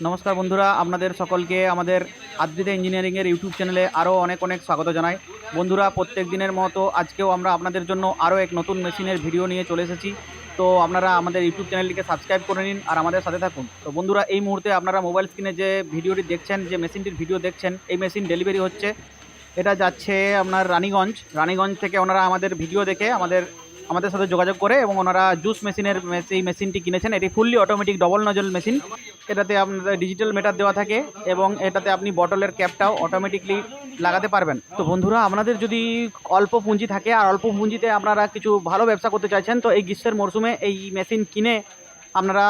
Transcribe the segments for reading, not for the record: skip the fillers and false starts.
নমস্কার বন্ধুরা, আপনাদের সকলকে আমাদের আদ্রিতা ইঞ্জিনিয়ারিংয়ের ইউটিউব চ্যানেলে আরও অনেক অনেক স্বাগত জানাই। বন্ধুরা, প্রত্যেক দিনের মতো আজকেও আমরা আপনাদের জন্য আরও এক নতুন মেশিনের ভিডিও নিয়ে চলে এসেছি। তো আপনারা আমাদের ইউটিউব চ্যানেলটিকে সাবস্ক্রাইব করে নিন আর আমাদের সাথে থাকুন। তো বন্ধুরা, এই মুহূর্তে আপনারা মোবাইল স্ক্রিনে যে ভিডিওটি দেখছেন, যে মেশিনটির ভিডিও দেখছেন, এই মেশিন ডেলিভারি হচ্ছে। এটা যাচ্ছে আপনার রানীগঞ্জ থেকে। ওনারা আমাদের ভিডিও দেখে আমাদের সাথে যোগাযোগ করে এবং ওনারা জুস মেশিনের এই মেশিনটি কিনেছেন। এটি fully automatic double nozzle machine. এটাতে আপনাদের ডিজিটাল মিটার দেওয়া থাকে এবং এটাতে আপনি বটলের ক্যাপটাও অটোমেটিকলি লাগাতে পারবেন। তো বন্ধুরা, আপনাদের যদি অল্প পুঁজি থাকে আর অল্প পুঁজিতে আপনারা কিছু ভালো ব্যবসা করতে চাইছেন, তো এই গ্রীষ্মের মরশুমে এই মেশিন কিনে আপনারা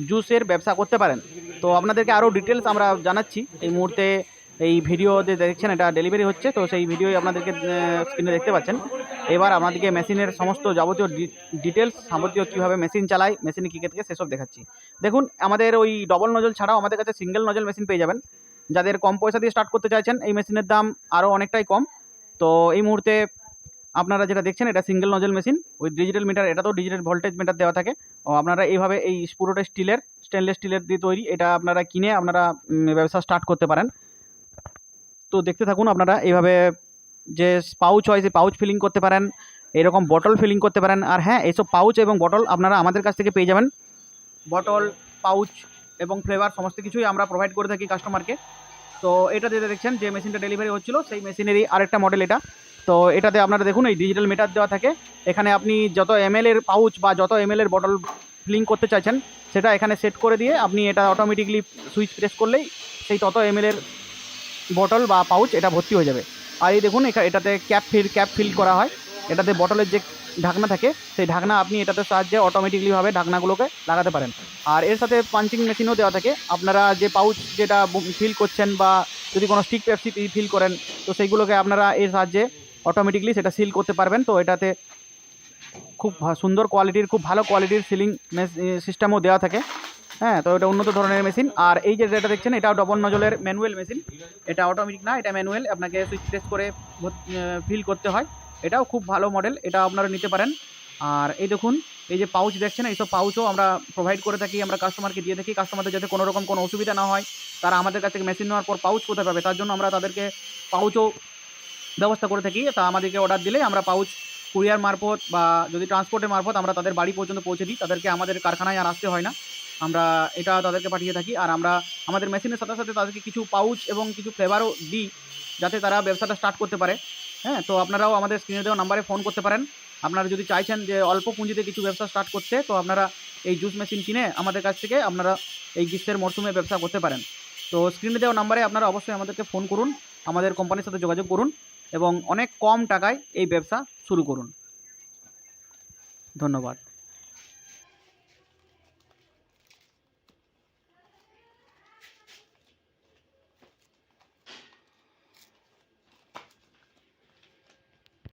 জুসের ব্যবসা করতে পারেন। তো আপনাদেরকে আরও ডিটেলস আমরা জানাচ্ছি। এই মুহূর্তে এই ভিডিও যে দেখছেন, এটা ডেলিভারি হচ্ছে, তো সেই ভিডিওই আপনাদেরকে স্ক্রিনে দেখতে পাচ্ছেন। এবার আপনাদেরকে মেশিনের সমস্ত যাবতীয় ডিটেলস, যাবতীয় কীভাবে মেশিন চালায়, মেশিনে কী থেকে সেসব দেখাচ্ছি। দেখুন, আমাদের ওই ডবল নজল ছাড়াও আমাদের কাছে সিঙ্গেল নজল মেশিন পেয়ে যাবেন। যাদের কম পয়সা দিয়ে স্টার্ট করতে চাইছেন, এই মেশিনের দাম আরও অনেকটাই কম। তো এই মুহূর্তে আপনারা যেটা দেখছেন, এটা single nozzle machine with digital meter. এটা তো ডিজিটাল ভোল্টেজ মিটার দেওয়া থাকে। ও আপনারা এইভাবে এই পুরোটা স্টেনলেস স্টিলের দিয়ে তৈরি। এটা আপনারা কিনে আপনারা ব্যবসা স্টার্ট করতে পারেন। তো দেখতে থাকুন। আপনারা এইভাবে যে পাউচ হয়, সেই পাউচ ফিলিং করতে পারেন, এরকম বটল ফিলিং করতে পারেন। আর হ্যাঁ, এইসব পাউচ এবং বটল আপনারা আমাদের কাছ থেকে পেয়ে যাবেন। বটল, পাউচ এবং ফ্লেভার সমস্ত কিছুই আমরা প্রোভাইড করে থাকি কাস্টমারকে। তো এটা যেটা দেখছেন, যে মেশিনটা ডেলিভারি হচ্ছিল, সেই মেশিনেরই আরেকটা মডেল এটা। তো এটাতে আপনারা দেখুন, এই ডিজিটাল মিটার দেওয়া থাকে। এখানে আপনি যত এমএল এর পাউচ বা যত এমএল এর বটল ফিলিং করতে চাইছেন, সেটা এখানে সেট করে দিয়ে আপনি এটা অটোমেটিকলি সুইচ প্রেস করলেই সেই তত এমএল এর বটল বা পাউচ এটা ভর্তি হয়ে যাবে। আর এই দেখুন, এটাতে ক্যাপ ফিল করা হয়। এটাতে বটলের যে ঢাকনা থাকে, সেই ঢাকনা আপনি এটাতে সাহায্যে অটোমেটিকলিভাবে ঢাকনাগুলোকে লাগাতে পারেন। আর এর সাথে পাঞ্চিং মেশিনও দেওয়া থাকে। আপনারা যে পাউচ যেটা ফিল করছেন বা যদি কোনো স্টিক পেপসি ফিল করেন, তো সেইগুলোকে আপনারা এর সাহায্যে অটোমেটিকলি সেটা সিল করতে পারবেন। তো এটাতে খুব সুন্দর কোয়ালিটির, খুব ভালো কোয়ালিটির সিলিং সিস্টেমও দেওয়া থাকে। হ্যাঁ, তো এটা উন্নত ধরনের মেশিন। আর এই যে যেটা দেখছেন, এটাও ডবল নজলের ম্যানুয়াল মেশিন। এটা অটোমেটিক না, এটা ম্যানুয়াল। আপনাকে সুইচ প্রেস করে ফিল করতে হয়। এটাও খুব ভালো মডেল, এটা আপনারা নিতে পারেন। আর এই দেখুন, এই যে পাউচ দেখছেন, এইসব পাউচও আমরা প্রোভাইড করে থাকি, আমরা কাস্টমারকে দিয়ে থাকি। কাস্টমারদের যাতে কোনো রকম কোনো অসুবিধা না হয়, তারা আমাদের কাছ থেকে মেশিন নেওয়ার পর পাউচ কোথায় পাবে, তার জন্য আমরা তাদেরকে পাউচও ব্যবস্থা করে থাকি। তা আমাদেরকে অর্ডার দিলে আমরা পাউচ কুরিয়ার মারফত বা যদি ট্রান্সপোর্টের মারফত আমরা তাদের বাড়ি পর্যন্ত পৌঁছে দিই। তাদেরকে আমাদের কারখানায় আর আসতে হয় না, আমরা এটা তাদেরকে পাঠিয়ে থাকি। আর আমরা আমাদের মেশিনের সাথে সাথে তাদেরকে কিছু পাউচ এবং কিছু ফ্লেভারও দিই, যাতে তারা ব্যবসাটা স্টার্ট করতে পারে। হ্যাঁ, তো আপনারাও আমাদের স্ক্রিনে দেওয়া নাম্বারে ফোন করতে পারেন। আপনারা যদি চাইছেন যে অল্প পুঁজিতে কিছু ব্যবসা স্টার্ট করতে, তো আপনারা এই জুস মেশিন কিনে আমাদের কাছ থেকে আপনারা এই গ্রীষ্মের মরশুমে ব্যবসা করতে পারেন। তো স্ক্রিনে দেওয়া নাম্বারে আপনারা অবশ্যই আমাদেরকে ফোন করুন, আমাদের কোম্পানির সাথে যোগাযোগ করুন এবং অনেক কম টাকায় এই ব্যবসা শুরু করুন। ধন্যবাদ।